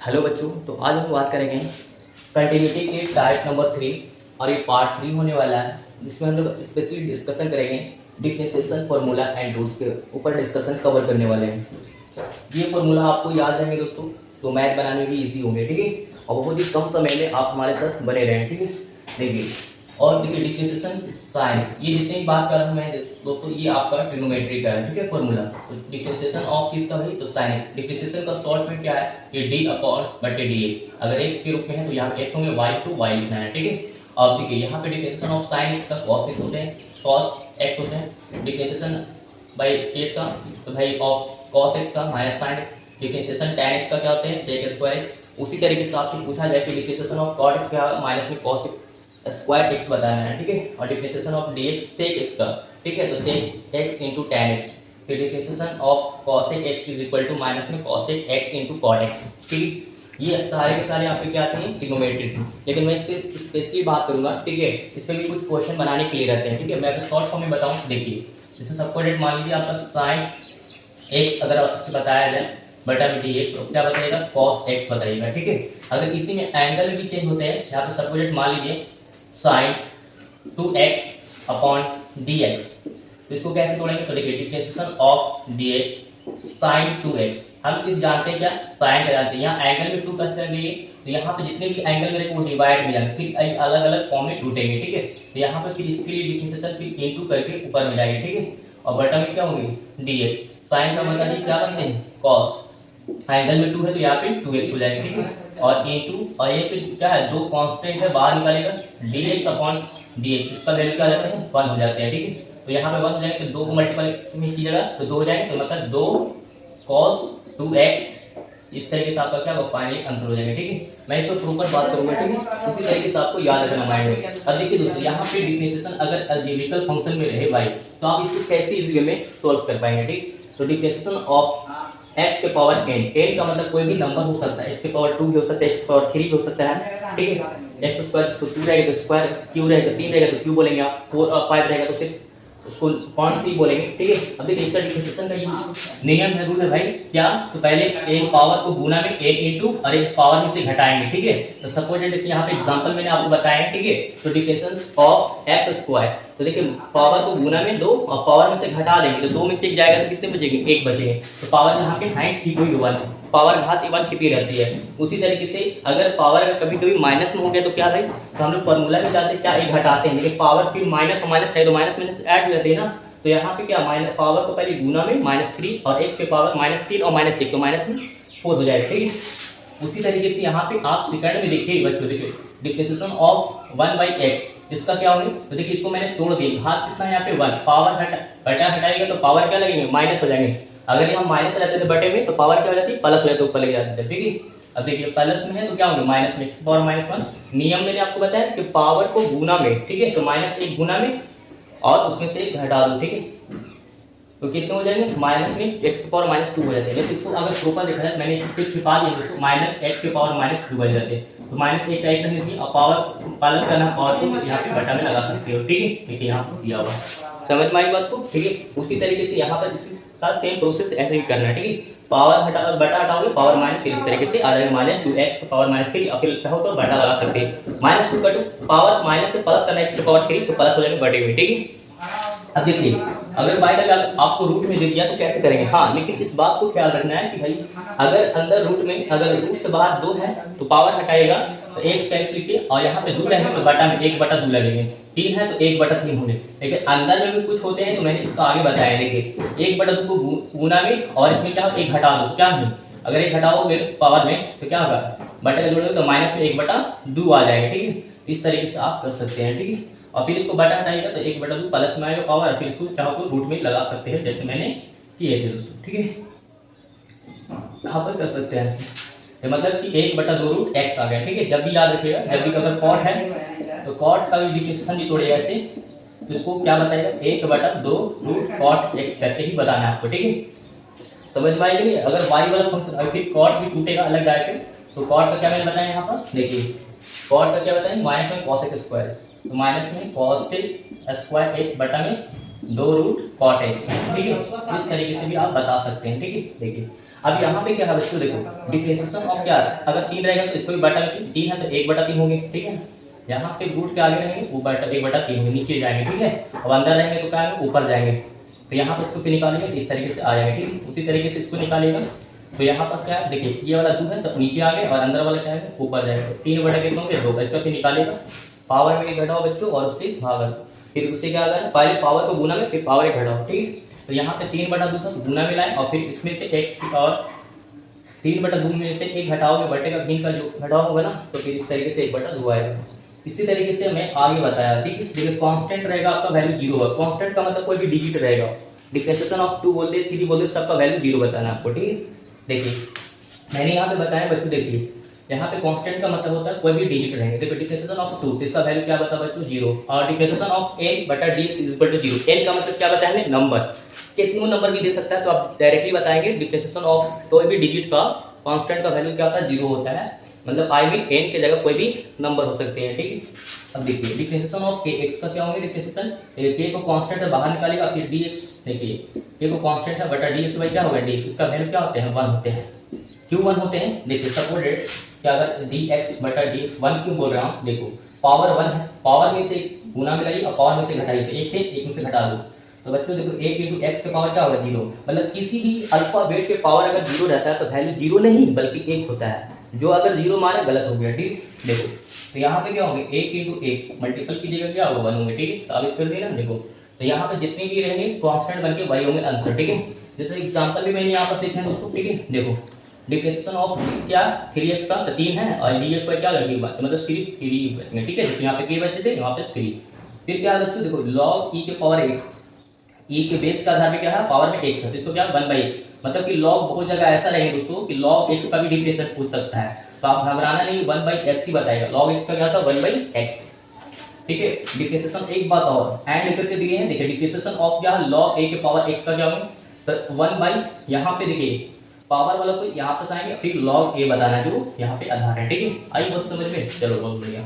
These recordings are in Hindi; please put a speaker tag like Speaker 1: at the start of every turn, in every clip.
Speaker 1: हेलो बच्चों, तो आज हम बात करेंगे कंटिन्यूटी के टाइप नंबर 3 और ये पार्ट 3 होने वाला है, जिसमें हम लोग स्पेशली डिस्कशन करेंगे डिफरेंशिएशन फार्मूला एंड रूल्स के ऊपर डिस्कशन कवर करने वाले हैं। ये फार्मूला आपको याद रहेंगे दोस्तों, तो मैथ बनाने में भी ईजी होंगे, ठीक है। और बहुत ही कम समय में आप हमारे साथ बने रहें, ठीक है। देखिए, और देखिए डिफरेंशिएशन साइन, ये जितनी भी बात कर रहा हूँ मैं दोस्तों, ये आपका ट्रिग्नोमेट्री का है, ठीक है। फार्मूला तो डिफरेंशिएशन ऑफ किसका भाई, तो साइन। डिफरेंशिएशन का शॉर्ट में क्या है, ये डी अपॉन बटे डी एक्स। अगर एक्स के रूप में है तो यहाँ एक्स में वाई टू वाई लिखना है, ठीक है। अब देखिए यहाँ पे डिफरेंशिएशन ऑफ साइन एक्स का कॉस एक्स होते हैं, कॉस एक्स होते हैं। डिफरेंशिएशन बाई केस का तो भाई ऑफ कॉस एक्स का minus sign. Differentiation tan X का क्या होते हैं, सेक स्क्वायर एक्स। उसी तरीके से आपसे पूछा जाए कि डिफरेंशिएशन ऑफ कॉट एक्स क्या माइनस में कॉस स्क्वायर एक्स बताना है, ठीक है। और differentiation of dx sec x का, ठीक है, तो sec x into tan x. फिर differentiation of cosec x is equal to minus में cosec x into cot x, ठीक। ये सारे के सारे यहाँ पे क्या थे, ट्रिग्नोमेट्री थी, लेकिन मैं इस पे स्पेशली बात करूंगा, ठीक है। इस पे भी कुछ क्वेश्चन बनाने के लिए रहते हैं, ठीक है। मैं अगर शॉर्ट फॉर्म में बताऊं, देखिए जैसे सबको डेट मान लीजिए आपका साइन एक्स अगर आपसे बताया जाए बटा में डी एक्स, तो क्या बताइएगा, कॉस एक्स बताइएगा, ठीक है। अगर इसी में एंगल भी चेंज होते हैं, यहाँ पे सबको डेट मान लीजिए साइन 2x अपॉन dx, तो इसको कैसे तोड़ेंगे, तो देखिए differentiation of dx sign 2x। हम सिर्फ जानते हैं क्या, साइन का जानते हैं, यहाँ एंगल में 2 कर सकेंगे, तो यहाँ पे जितने भी एंगल मेरे को डिवाइड मिल जाएंगे, फिर अलग अलग फॉर्म में टूटेंगे, ठीक है। तो यहाँ पे फिर इसके लिए डिफरेंशिएशन फिर इनटू करके ऊपर में जाएंगे, ठीक है। और बटा में क्या होंगे dx, साइन का मतलब क्या बनते हैं, cos। एंगल में 2 है तो यहाँ पे 2x हो जाएगा, ठीक है। और इनटू, और ये फिर क्या है, दो कांस्टेंट है, बाहर निकालेगा dx अपॉन dx, इसका वैल्यू क्या हो जाता है, 1 हो जाते हैं, ठीक है। तो यहाँ पे 1 हो जाएगा, तो 2 को मल्टीप्लाई में कीजिएगा तो 2 हो जाएंगे, तो मतलब 2 cos 2x। इस तरीके से आपका क्या होगा, फाइनली आंसर हो जाएगा, ठीक है। मैं इसको प्रॉपर बात करूंगा, ठीक है। इसी तरीके से आपको याद रखना माइंड में। अब देखिए दोस्तों, यहाँ पे डिफरेंशिएशन अगर अलजेब्रिकल फंक्शन में रहे भाई, तो आप इसको कैसे इजी वे में सोल्व कर पाएंगे, ठीक। तो डिफरेंशिएशन ऑफ x के पावर n का मतलब कोई भी नंबर हो सकता है, x के पावर 2 भी हो सकता है, x के पावर 3 भी हो सकता है, ठीक है। x स्क्वायर तो 2 रहेगा तो स्क्वायर, q रहेगा 3 रहेगा तो q बोलेंगे आप, 4 और 5 रहेगा तो सिर्फ उसको कौन सी बोलेंगे, ठीक है। अब देखिए इसका डिफरेंशिएशन का यूज नियम है, रूल है भाई, क्या, तो पहले एक पावर को गुना में एक इंटू और एक पावर में से घटाएंगे, ठीक है। तो सपोज यहाँ पे एग्जांपल मैंने आपको बताया है, ठीक है। तो डिफरेंशिएशन ऑफ x स्क्वायर, तो देखिए पावर को गुना में 2 और पावर में से घटा देंगे, तो 2 में से 1 जाएगा तो कितने बचेंगे, 1 बचेंगे। तो पावर यहाँ पे हाइट छिपी हुई 1, पावर घात 1 छिपी रहती है। उसी तरीके से अगर पावर का कभी कभी माइनस में हो गया तो क्या भाई, तो हम लोग फॉर्मूला में जाते हैं क्या, एक घटाते हैं, लेकिन पावर फिर माइनस और माइनस है तो माइनस माइनस ऐड हो जाते हैं ना। तो यहाँ पे क्या, माइनस पावर को पहले गुना में -3 और x के पावर -3 और -1, तो -4 हो जाएगा, ठीक है। उसी तरीके से यहाँ पे आप सेकंड में देखिए बच्चों, देखिए डिफरेंशिएशन ऑफ 1/x, इसका क्या होगा, तो देखिए इसको मैंने तोड़ दिया, घात कितना है यहाँ पे 1, पावर बटा हटाएगा तो पावर क्या लगेंगे, माइनस हो जाएंगे। अगर यहाँ माइनस रहते थे बटे में तो पावर क्या हो जाती है, प्लस हो जाती है, ऊपर लग जाती है, ठीक है। अब देखिए प्लस में है तो क्या होगा, माइनस में x पावर -1। नियम मैंने आपको बताया कि पावर को गुना में, ठीक है, तो -1 गुना में और उसमें से 1 घटा दो, ठीक है। तो कितने हो जाएंगे, माइनस में x की पावर -2 हो जाते हैं। लेकिन इसको अगर प्रॉपर देखा जाए, मैंने इससे छिपा दिया, तो -x की पावर -2 बन जाते हैं। तो -1 का 1 रखनी थी और पावर पालन करना, पावर को यहाँ पे बटा में लगा सकते हो, ठीक है। देखिए यहाँ पर दिया हुआ, समझ में आई बात को, ठीक है। उसी तरीके से यहाँ पर इसका सेम प्रोसेस ऐसे ही करना है, ठीक है। पावर हटा बटा हटाओगे, पावर माइनस, फिर इस तरीके से आ जाएगा -2x पावर -3, और फिर चाहो तो बटा लगा सकते हैं। -2 का 2 पावर माइनस से प्लस करना, x की पावर 3 तो प्लस हो जाएगा बटे में, ठीक है। अब देखिए अगर बाय द वे आपको रूट में दे दिया तो कैसे करेंगे, हाँ, लेकिन इस बात को ख्याल रखना है कि भाई अगर अंदर रूट में, अगर रूट से बाहर 2 है तो पावर हटाएगा तो 1 कैंसिल लिखिए, और यहाँ पे 2 रहेंगे तो बटा में 1/2 लगेंगे, 3 है तो 1/3 होंगे। लेकिन अंदर में भी कुछ होते हैं तो मैंने इसका आगे बताया, देखिए 1/2 को गुना में और इसमें क्या 1 घटा दो, क्या है, अगर 1 घटाओगे पावर में तो क्या होगा, बटे में जोड़ोगे तो माइनस में 1/2 आ जाएगा, ठीक है। इस तरीके से आप कर सकते हैं, ठीक है। और फिर इसको बटा हटाइएगा तो 1/2 प्लस में आएगा पावर, फिर इसको चाहो तो रूट में लगा सकते हैं, जैसे मैंने किए थे दोस्तों, ठीक है। यहाँ पर कर सकते हैं ऐसे, मतलब कि 1/2 रूट x आ गया, ठीक है। जब भी याद रखिएगा, जब भी अगर कॉट है तो कॉट का भी डिफरेंशिएशन भी तोड़िएगा ऐसे, तो इसको क्या बताएगा, 1/2 रूट कॉट x करके ही बताना है आपको, ठीक है। समझ में आएगी। अगर y वाला फंक्शन, अगर फिर कॉट भी टूटेगा अलग जाके, तो कॉट का क्या मैंने बताया यहाँ पर, देखिए कॉट का क्या बताएंगे, माइनस में cos x स्क्वायर, तो माइनस में cos स्क्वायर x बटा में 2√cot x, ठीक है। इस तरीके से भी आप बता सकते हैं, ठीक है। देखिए अब यहाँ पे क्या है बच्चों, देखो डिफरेंशिएशन ऑफ क्या है, अगर 3 रहेगा तो इसको भी बटा में 3 है तो 1/3 होंगे, ठीक है। यहाँ पे रूट के आगे रहेंगे वो 1/3 होंगे, नीचे जाएंगे, ठीक है। अब अंदर रहेंगे तो क्या है ऊपर जाएंगे, तो यहाँ पे इसको फिर निकालेंगे इस तरीके से आ जाएगा, ठीक है। उसी तरीके से इसको निकालेगा तो यहाँ पास क्या है, देखिए ये वाला 2 है तो नीचे आ गए और अंदर वाला क्या है ऊपर जाएगा, 3/2 होंगे 2, इसका फिर निकालेगा पावर में घटाओ बच्चों और उससे भागा, फिर उससे क्या आएगा, पहले पावर को गुना में फिर पावर घटाओ, ठीक है। तो यहाँ पे 3/2 था गुना में लाए और फिर इसमें से x और 3/2 में से 1 घटाओगे, बटे का भिन्न का जो घटाओ होगा ना, तो फिर इस तरीके से 1/2 आएगा। इसी तरीके से मैं आगे बताया, ठीक है। देखिए कांस्टेंट रहेगा आपका वैल्यू 0 होगा, कांस्टेंट का मतलब कोई भी डिजिट रहेगा, डिफरेंशिएशन ऑफ 2 बोलते 3 बोलते सबका वैल्यू 0 बताना आपको, ठीक है। देखिए मैंने यहाँ पे बताया बच्चों, देखिए यहाँ पे कांस्टेंट का मतलब होता है कोई भी डिजिट रहेंगे। देखो डिफरेंशिएशन ऑफ 2 इसका वैल्यू क्या बता बच्चों 0, और डिफरेंशिएशन ऑफ n/dx = 0, n का मतलब क्या बताया हमने नंबर, कितने नंबर भी दे सकता है तो आप डायरेक्टली बताएंगे डिफरेंशिएशन ऑफ कोई भी डिजिट का कांस्टेंट का वैल्यू क्या होता है 0 होता है, मतलब आई मीन n के जगह कोई भी नंबर हो सकते हैं, ठीक है। अब देखिए डिफरेंशिएशन ऑफ kx का क्या होंगे, डिफरेंशिएशन k को कांस्टेंट है बाहर निकालेगा, फिर dx, देखिए k को कांस्टेंट है बटा dx बाई क्या होगा dx, इसका वैल्यू क्या होते हैं 1 होते हैं, क्यों 1 होते हैं, देखिए सपोर्टेड क्या अगर dx बटा dx 1 क्यों बोल रहा हूँ, देखो पावर 1 है, पावर में से गुना में लाइए और पावर में से घटाइए, तो एक थे एक में से घटा दो, तो बच्चों देखो 1 × x का पावर क्या होगा 0, मतलब किसी भी अल्फाबेट के पावर अगर 0 रहता है तो वैल्यू 0 नहीं बल्कि 1 होता है, जो अगर 0 माना गलत हो गया, ठीक। देखो तो यहाँ पे क्या होंगे 1 × 1 मल्टीपल कीजिएगा क्या होगा 1 होंगे, ठीक है, साबित कर दिया ना। देखो तो यहाँ पे जितने भी रहेंगे कांस्टेंट बनके वही होंगे आंसर, ठीक है। जैसे एग्जांपल भी मैंने यहाँ पर सीखे दोस्तों, ठीक है। देखो डिफरेंशिएशन ऑफ क्या 3x का 3 है और dx पर क्या लगेगी बात, मतलब सिर्फ 3 बचेंगे, ठीक है। जैसे यहाँ पे k बचे थे यहाँ पे 3, फिर क्या बच्चों देखो log e के पावर x, e के बेस का आधार पे क्या है पावर में x है, तो इसको क्या 1/x, मतलब कि log बहुत जगह ऐसा रहेगा दोस्तों कि log x का भी डिफरेंशिएशन पूछ सकता है, तो आप घबराना नहीं 1/x ही बताएगा, log x का क्या था 1/x, ठीक है। डिफरेंशिएशन एक बात और एंड करके दिए हैं, देखिए डिफरेंशिएशन ऑफ क्या log a के पावर x का क्या होगा, तो 1/ यहाँ पे देखिए पावर वाला को यहाँ पे आएंगे, फिर log a बताना जो यहाँ पे आधार है, ठीक है। आई बस समझ में, चलो बहुत बढ़िया।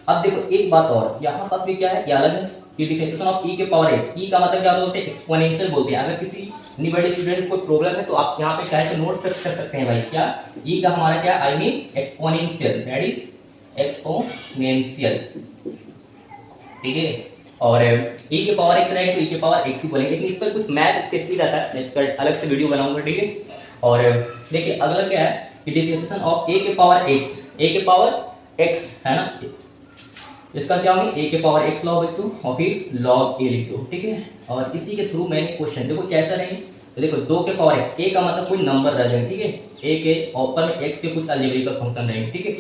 Speaker 1: अब देखो एक बात और यहाँ पास भी क्या है, ये अलग है कि डिफरेंशिएशन ऑफ e के पावर x, e का मतलब क्या बोलते हैं एक्सपोनेंशियल बोलते हैं। अगर किसी बड़े स्टूडेंट को प्रॉब्लम है तो आप यहाँ पे क्या नोट कर सकते हैं भाई, क्या e का हमारा क्या I mean exponential, that is exponential, ठीक है। और e के पावर x रहेगा तो e के पावर x ही बोलेंगे, लेकिन इस पर कुछ मैथ स्पेशली रहता है, मैं इसका अलग से वीडियो बनाऊंगा, ठीक है। और देखिए अगला क्या है कि डिफरेंशिएशन ऑफ a के पावर x, a के पावर x है ना, इसका क्या होगा a के पावर x लो बच्चों और फिर log a लिख दो, ठीक है। और इसी के थ्रू मैंने क्वेश्चन देखो कैसा रहेंगे, तो देखो 2 के पावर x, a का मतलब कोई नंबर रह जाएगा, ठीक है, a के ऊपर में x के कुछ अलजेब्रिक फंक्शन रहेंगे, ठीक है।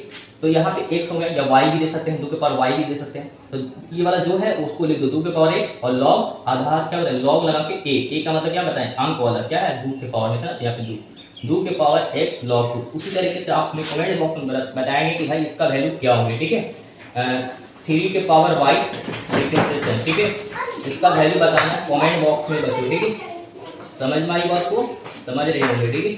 Speaker 1: तो यहाँ पे x हो गया या y भी दे सकते हैं, 2 के पावर y भी दे सकते हैं, तो ये वाला जो है उसको लिख दो 2 के पावर x और log आधार क्या बताए log लगा के a का मतलब क्या बताएं अंक वाला क्या है 2 के पावर में था, यहाँ पे 2 के पावर x log 2। उसी तरीके से आप कमेंट बॉक्स में बताएंगे कि भाई इसका वैल्यू क्या होंगे, ठीक है। 3 के पावर y डिफरेंशिएशन, ठीक है, इसका वैल्यू बताना कमेंट बॉक्स में बच्चों, ठीक है। समझ में आई बात को, समझ रहे होंगे, ठीक है,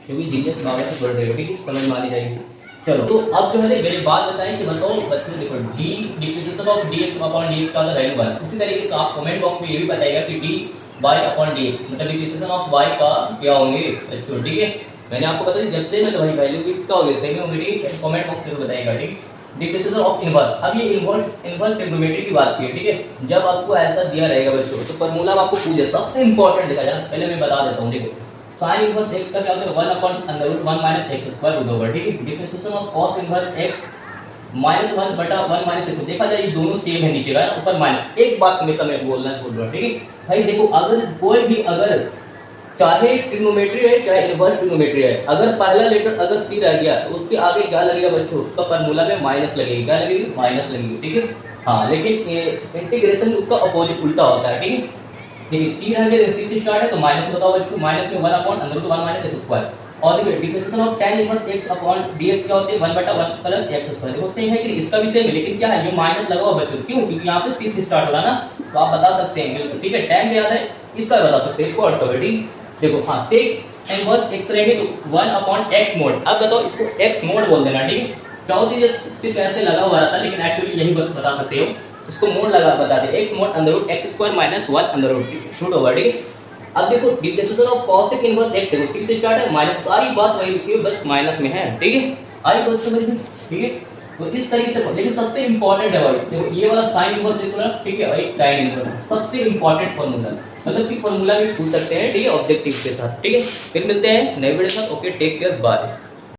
Speaker 1: क्योंकि जीनियस भाग से पढ़ रहे हो, ठीक है, समझ में आनी चाहिए। चलो तो अब जो है मेरे बात बताएं कि बताओ बच्चों देखो d डिफरेंशिएशन ऑफ dx/dx का वैल्यू 1, उसी तरीके से आप कमेंट बॉक्स में ये भी बताइएगा कि dy/dx मतलब डिफरेंशिएशन ऑफ y का क्या होंगे बच्चों, ठीक है। मैंने आपको बता दिया जब से मैं तो भाई वैल्यू किसका होगा सही होंगे, ठीक है, कमेंट बॉक्स में बताइएगा, ठीक है। डिफरेंशिएशन ऑफ इनवर्स, अब ये इनवर्स ट्रिग्नोमेट्री की बात की है, ठीक है। जब आपको ऐसा दिया रहेगा बच्चों तो फार्मूला आपको पूछे सबसे इंपॉर्टेंट देखा जाए, पहले मैं बता देता हूं, देखो sin इनवर्स x का क्या होता है 1/√1 - x² ठीक है। Differentiation of cos inverse x -1/1 - x, देखा जाए ये दोनों सेम है, नीचे का ऊपर माइनस। एक बात हमेशा मैं बोल रहा, ठीक है भाई। देखो अगर कोई भी अगर चाहे ट्रिग्नोमेट्री है चाहे इनवर्स ट्रिग्नोमेट्री है, अगर पहला लेटर अगर सी रह गया तो उसके आगे क्या लगेगा बच्चों, उसका फार्मूला में माइनस लगेगी, क्या लगेगी माइनस लगेगी, ठीक है। हाँ लेकिन इंटीग्रेशन में उसका अपोजिट उल्टा होता है, ठीक है। देखिए सी रह गया, सी से स्टार्ट है तो माइनस बताओ बच्चों, माइनस में 1/√1 - x²। और देखिए differentiation of tan inverse x/dx क्या होता है 1/1 + x²। देखो सेम है कि इसका भी सेम है, लेकिन क्या है ये माइनस लगा हुआ बच्चों, क्यों, क्योंकि यहाँ पे सी से स्टार्ट हो रहा है ना, तो आप बता सकते हैं बिल्कुल, ठीक है। tan याद है, इसका बता सकते हैं कोड का, ठीक। देखो हाँ sec इनवर्स x रहेंगे तो 1/x mod। अब बताओ इसको x mod बोल देना, ठीक है। चाहो तो ये सिर्फ ऐसे लगा हुआ रहता है, लेकिन एक्चुअली यही बता सकते हो इसको मोड लगा बता दे, x mod under root X square minus 1 under root over, ठीक है। अब देखो differentiation of cos sec inverse x देखो 6 से स्टार्ट है, माइनस सारी बात वही लिखी है, बस माइनस में है, ठीक है। आई बात समझ में, ठीक है। तो इस तरीके से, लेकिन सबसे इंपॉर्टेंट है भाई देखो ये वाला sin इनवर्स x वाला, ठीक है, और एक tan इनवर्स, सबसे इंपॉर्टेंट फार्मूला, मतलब कि फार्मूला भी पूछ सकते हैं, ठीक है, ऑब्जेक्टिव के साथ, ठीक है। फिर मिलते हैं नए वीडियो के साथ, ओके, टेक केयर, बाय।